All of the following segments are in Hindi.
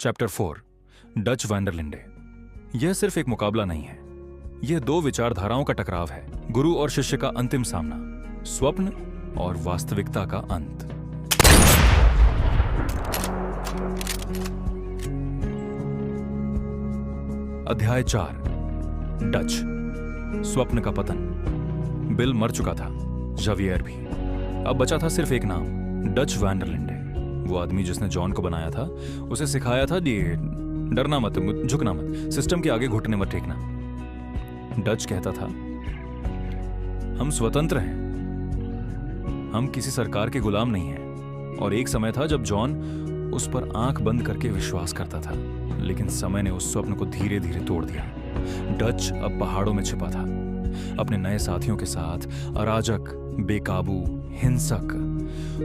Chapter 4 Dutch वैंडरलिंडे। यह सिर्फ एक मुकाबला नहीं है, यह दो विचारधाराओं का टकराव है, गुरु और शिष्य का अंतिम सामना, स्वप्न और वास्तविकता का अंत। अध्याय 4 डच, स्वप्न का पतन। बिल मर चुका था, जावियर भी। अब बचा था सिर्फ एक नाम, डच वैंडरलिंडे। वो आदमी जिसने जॉन को बनाया था, उसे सिखाया था ये डरना मत, झुकना मत, सिस्टम के आगे घुटने मत टेकना। डच कहता था, हम स्वतंत्र हैं, हम किसी सरकार के गुलाम नहीं हैं। और एक समय था जब जॉन उस पर आंख बंद करके विश्वास करता था, लेकिन समय ने उस स्वप्न को धीरे धीरे तोड़ दिया। डच अब पहाड़ों में छिपा था, अपने नए साथियों के साथ, अराजक, बेकाबू, हिंसक।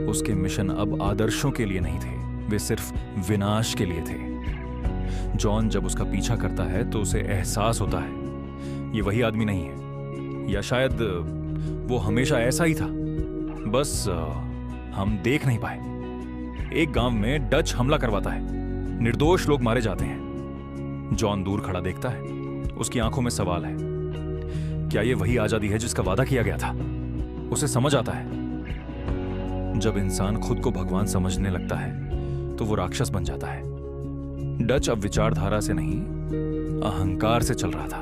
उसके मिशन अब आदर्शों के लिए नहीं थे, वे सिर्फ विनाश के लिए थे। जॉन जब उसका पीछा करता है तो उसे एहसास होता है ये वही आदमी नहीं है, या शायद वो हमेशा ऐसा ही था, बस हम देख नहीं पाए। एक गांव में डच हमला करवाता है, निर्दोष लोग मारे जाते हैं। जॉन दूर खड़ा देखता है, उसकी आंखों में सवाल है, क्या ये वही आजादी है जिसका वादा किया गया था? उसे समझ आता है, जब इंसान खुद को भगवान समझने लगता है तो वो राक्षस बन जाता है। डच अब विचारधारा से नहीं, अहंकार से चल रहा था।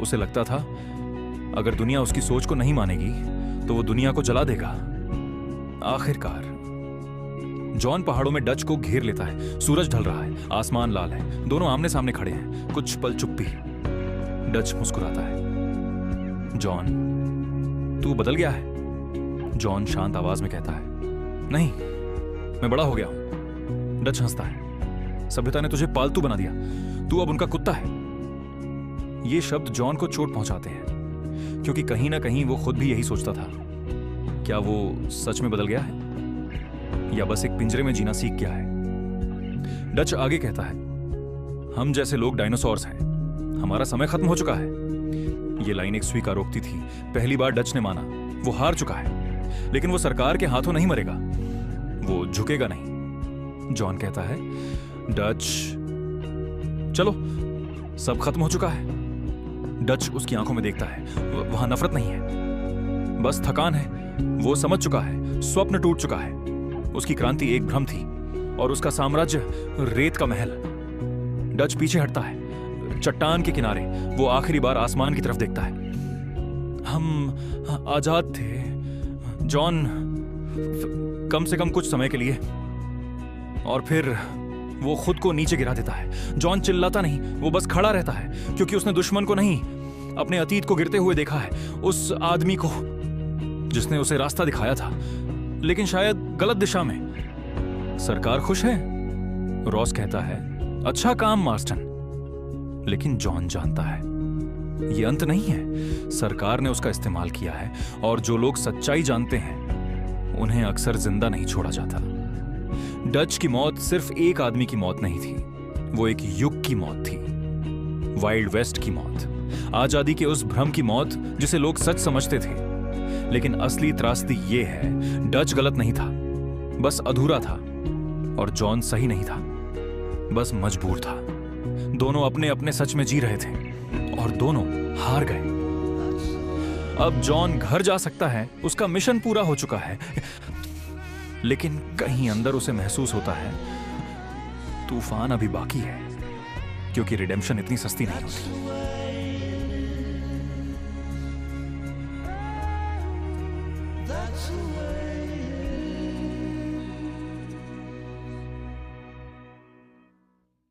उसे लगता था अगर दुनिया उसकी सोच को नहीं मानेगी तो वो दुनिया को जला देगा। आखिरकार जॉन पहाड़ों में डच को घेर लेता है। सूरज ढल रहा है, आसमान लाल है, दोनों आमने सामने खड़े हैं। कुछ पल चुप्पी। डच मुस्कुराता है, जॉन तू बदल गया है। जॉन शांत आवाज में कहता है, नहीं, मैं बड़ा हो गया हूं। डच हंसता है, सभ्यता ने तुझे पालतू बना दिया, तू अब उनका कुत्ता है। ये शब्द जॉन को चोट पहुंचाते हैं, क्योंकि कहीं ना कहीं वो खुद भी यही सोचता था। क्या वो सच में बदल गया है, या बस एक पिंजरे में जीना सीख गया है? डच आगे कहता है, हम जैसे लोग डायनासोर्स हैं, हमारा समय खत्म हो चुका है। ये लाइन एक स्वीकारोक्ति थी। पहली बार डच ने माना, वो हार चुका है, लेकिन वो सरकार के हाथों नहीं मरेगा, वो झुकेगा नहीं। जॉन कहता है, डच चलो, सब खत्म हो चुका है। डच उसकी आंखों में देखता है, वहां नफरत नहीं है, बस थकान है। वो समझ चुका है, स्वप्न टूट चुका है। उसकी क्रांति एक भ्रम थी और उसका साम्राज्य रेत का महल। डच पीछे हटता है, चट्टान के किनारे वो आखिरी बार आसमान की तरफ देखता है। हम आजाद थे जॉन, कम से कम कुछ समय के लिए। और फिर वो खुद को नीचे गिरा देता है। जॉन चिल्लाता नहीं, वो बस खड़ा रहता है, क्योंकि उसने दुश्मन को नहीं, अपने अतीत को गिरते हुए देखा है। उस आदमी को जिसने उसे रास्ता दिखाया था, लेकिन शायद गलत दिशा में। सरकार खुश है, रॉस कहता है, अच्छा काम मार्स्टन। लेकिन जॉन जानता है ये अंत नहीं है। सरकार ने उसका इस्तेमाल किया है, और जो लोग सच्चाई जानते हैं उन्हें अक्सर जिंदा नहीं छोड़ा जाता। डच की मौत सिर्फ एक आदमी की मौत नहीं थी, वो एक युग की मौत थी, वाइल्ड वेस्ट की मौत, आजादी के उस भ्रम की मौत जिसे लोग सच समझते थे। लेकिन असली त्रासदी ये है, डच गलत नहीं था, बस अधूरा था, और जॉन सही नहीं था, बस मजबूर था। दोनों अपने अपने सच में जी रहे थे, और दोनों हार गए। अब जॉन घर जा सकता है, उसका मिशन पूरा हो चुका है, लेकिन कहीं अंदर उसे महसूस होता है तूफान अभी बाकी है, क्योंकि रिडेम्पशन इतनी सस्ती नहीं होती। That's the way.